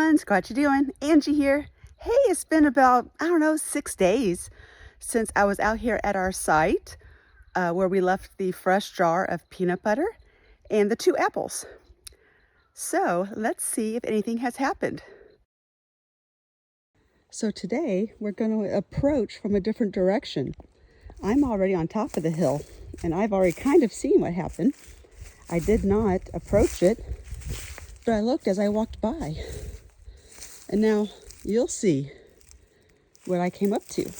everyone, Squatch'ya doing? Angie here. Hey, it's been about, I don't know, 6 days since I was out here at our site where we left the fresh jar of peanut butter and the 2 apples. So let's see if anything has happened. So today we're going to approach from a different direction. I'm already on top of the hill and I've already kind of seen what happened. I did not approach it, but I looked as I walked by. And now you'll see what I came up to.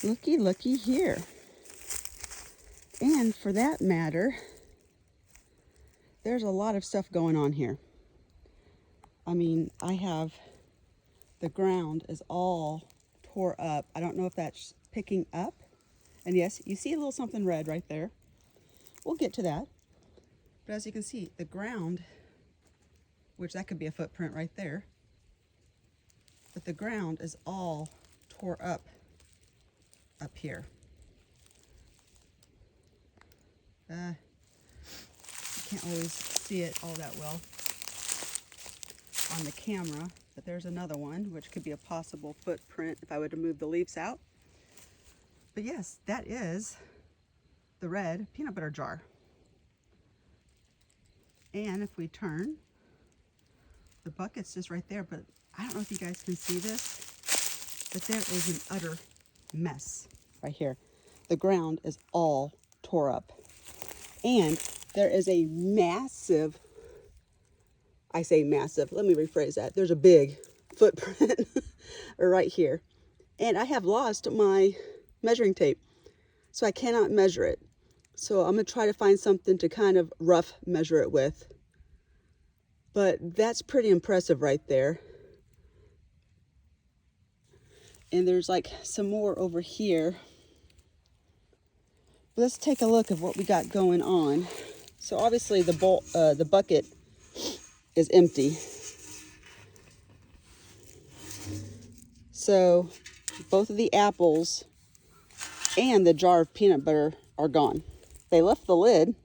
Looky here. And for that matter, there's a lot of stuff going on here. I mean, the ground is all tore up. I don't know if that's picking up. And yes, you see a little something red right there. We'll get to that. But as you can see, the ground, which that could be a footprint right there, but the ground is all tore up here. You can't always see it all that well on the camera, but there's another one, which could be a possible footprint if I were to move the leaves out. But yes, that is the red peanut butter jar. And if we turn, the bucket's just right there, but I don't know if you guys can see this, but there is an utter mess right here. The ground is all tore up. And there is a massive, I say massive, let me rephrase that. There's a big footprint right here. And I have lost my measuring tape, so I cannot measure it. So I'm gonna try to find something to kind of rough measure it with. But that's pretty impressive right there. And there's like some more over here. But let's take a look at what we got going on. So obviously the bucket is empty. So both of the apples and the jar of peanut butter are gone. They left the lid.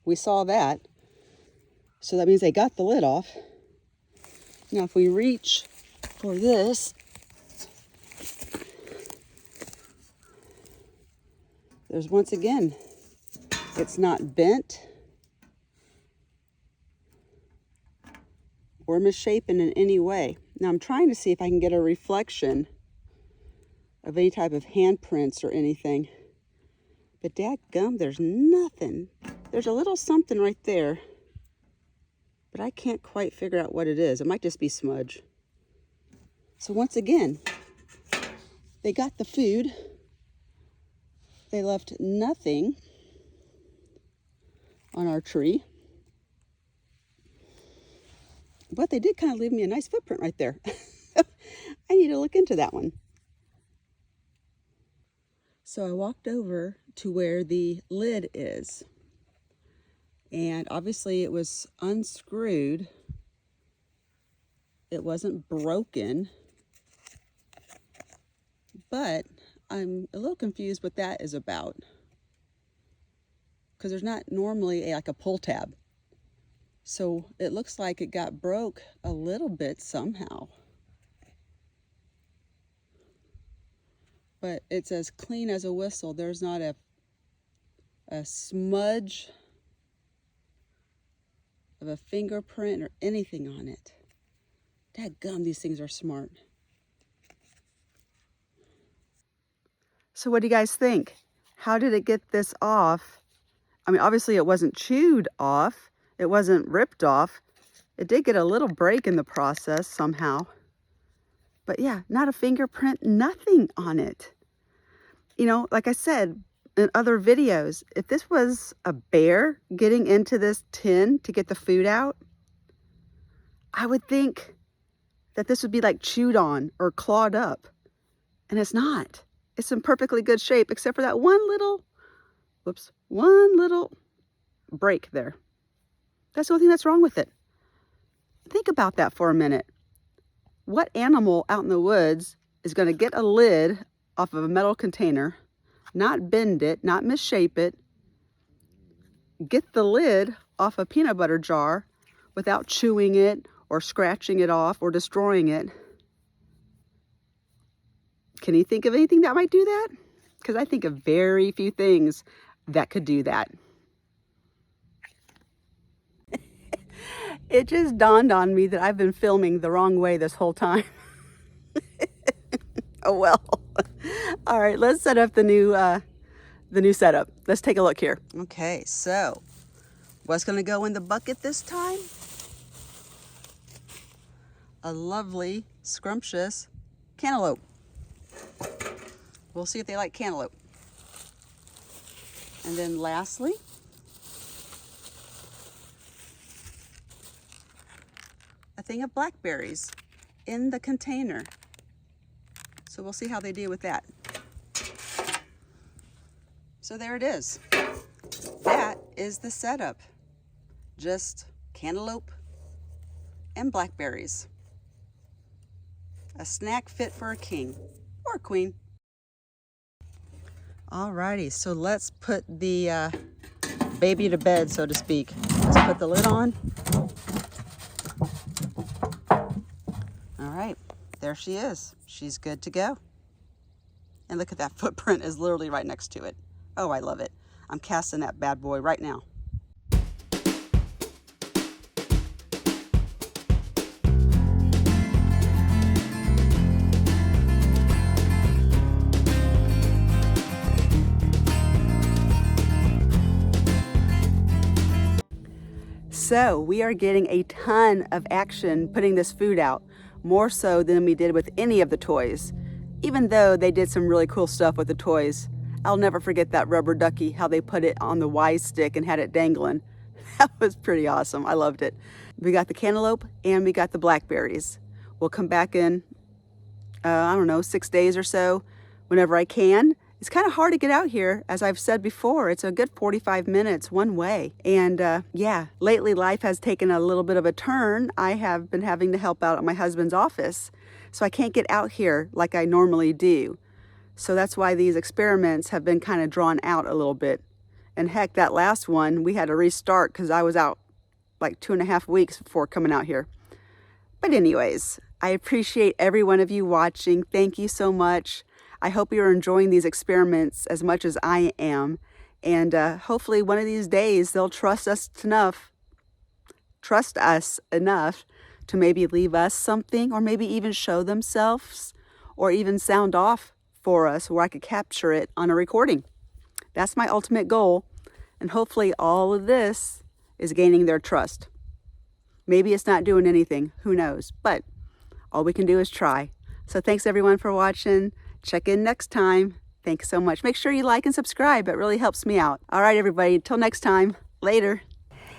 We saw that. So that means they got the lid off. Now if we reach for this, there's once again, it's not bent or misshapen in any way. Now I'm trying to see if I can get a reflection of any type of handprints or anything. But dadgum, there's nothing. There's a little something right there, but I can't quite figure out what it is. It might just be smudge. So once again, they got the food. They left nothing on our tree. But they did kind of leave me a nice footprint right there. I need to look into that one. So I walked over to where the lid is. And obviously it was unscrewed. It wasn't broken. But I'm a little confused what that is about. Because there's not normally like a pull tab. So it looks like it got broke a little bit somehow. But it's as clean as a whistle. There's not a smudge of a fingerprint or anything on it. Dadgum, these things are smart. So what do you guys think? How did it get this off? I mean, obviously it wasn't chewed off. It wasn't ripped off. It did get a little break in the process somehow. But yeah, not a fingerprint, nothing on it. You know, like I said in other videos, if this was a bear getting into this tin to get the food out, I would think that this would be like chewed on or clawed up. And it's not. It's in perfectly good shape, except for that one little break there. That's the only thing that's wrong with it. Think about that for a minute. What animal out in the woods is going to get a lid off of a metal container, not bend it, not misshape it, get the lid off a peanut butter jar without chewing it or scratching it off or destroying it. Can you think of anything that might do that? Because I think of very few things that could do that. It just dawned on me that I've been filming the wrong way this whole time. Oh well. All right, let's set up the new setup. Let's take a look here. Okay, so what's going to go in the bucket this time? A lovely, scrumptious cantaloupe. We'll see if they like cantaloupe. And then lastly, a thing of blackberries in the container. So we'll see how they deal with that. So there it is. That is the setup. Just cantaloupe and blackberries. A snack fit for a king or a queen. Alrighty, so let's put the baby to bed, so to speak. Let's put the lid on. All right, there she is. She's good to go. And look at that footprint is literally right next to it. Oh, I love it. I'm casting that bad boy right now. So we are getting a ton of action putting this food out, more so than we did with any of the toys. Even though they did some really cool stuff with the toys. I'll never forget that rubber ducky, how they put it on the Y stick and had it dangling. That was pretty awesome. I loved it. We got the cantaloupe and we got the blackberries. We'll come back in, I don't know, 6 days or so, whenever I can. It's kind of hard to get out here. As I've said before, it's a good 45 minutes one way. And yeah, lately life has taken a little bit of a turn. I have been having to help out at my husband's office. So I can't get out here like I normally do. So that's why these experiments have been kind of drawn out a little bit. And heck, that last one, we had to restart because I was out like 2.5 weeks before coming out here. But anyways, I appreciate every one of you watching. Thank you so much. I hope you're enjoying these experiments as much as I am. And hopefully one of these days they'll trust us enough to maybe leave us something, or maybe even show themselves, or even sound off for us where I could capture it on a recording. That's my ultimate goal. And hopefully all of this is gaining their trust. Maybe it's not doing anything, who knows? But all we can do is try. So thanks everyone for watching. Check in next time. Thanks so much. Make sure you like and subscribe. It really helps me out. All right, everybody. Until next time. Later.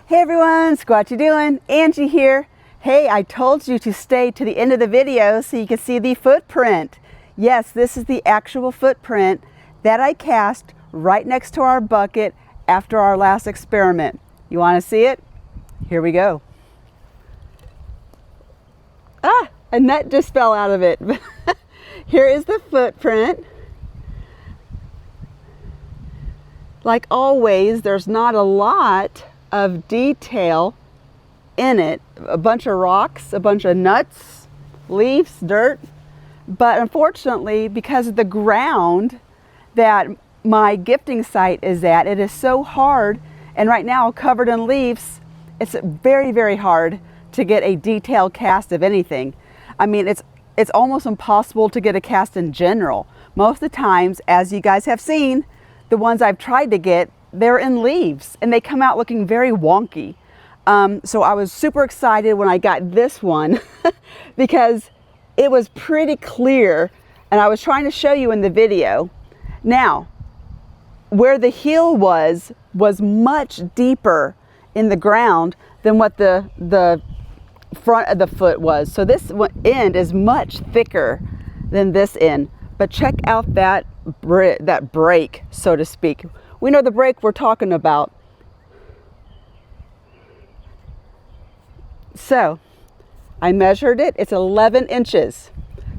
Hey, everyone. Squatch'ya doing? Angie here. Hey, I told you to stay to the end of the video so you can see the footprint. Yes, this is the actual footprint that I cast right next to our bucket after our last experiment. You want to see it? Here we go. Ah, a nut just fell out of it. Here is the footprint. Like always, there's not a lot of detail in it. A bunch of rocks, a bunch of nuts, leaves, dirt. But unfortunately, because of the ground that my gifting site is at, it is so hard, and right now covered in leaves, it's very, very hard to get a detailed cast of anything. I mean, it's almost impossible to get a cast in general. Most of the times, as you guys have seen, the ones I've tried to get, they're in leaves and they come out looking very wonky. So I was super excited when I got this one because it was pretty clear, and I was trying to show you in the video. Now, where the heel was much deeper in the ground than what the front of the foot was. So this end is much thicker than this end. But check out that break, so to speak. We know the break we're talking about. So I measured it. It's 11 inches.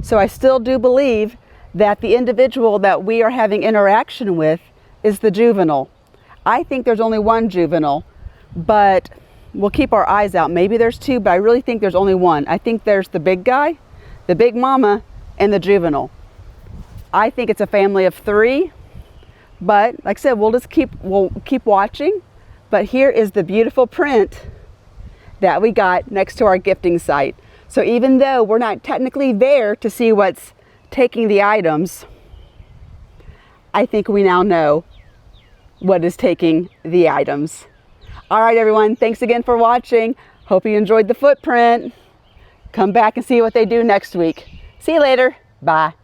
So I still do believe that the individual that we are having interaction with is the juvenile. I think there's only one juvenile, but we'll keep our eyes out. Maybe there's two, but I really think there's only one. I think there's the big guy, the big mama, and the juvenile. I think it's a family of 3, but like I said, we'll keep watching. But here is the beautiful print that we got next to our gifting site. So even though we're not technically there to see what's taking the items, I think we now know what is taking the items. All right, everyone, thanks again for watching. Hope you enjoyed the footprint. Come back and see what they do next week. See you later. Bye.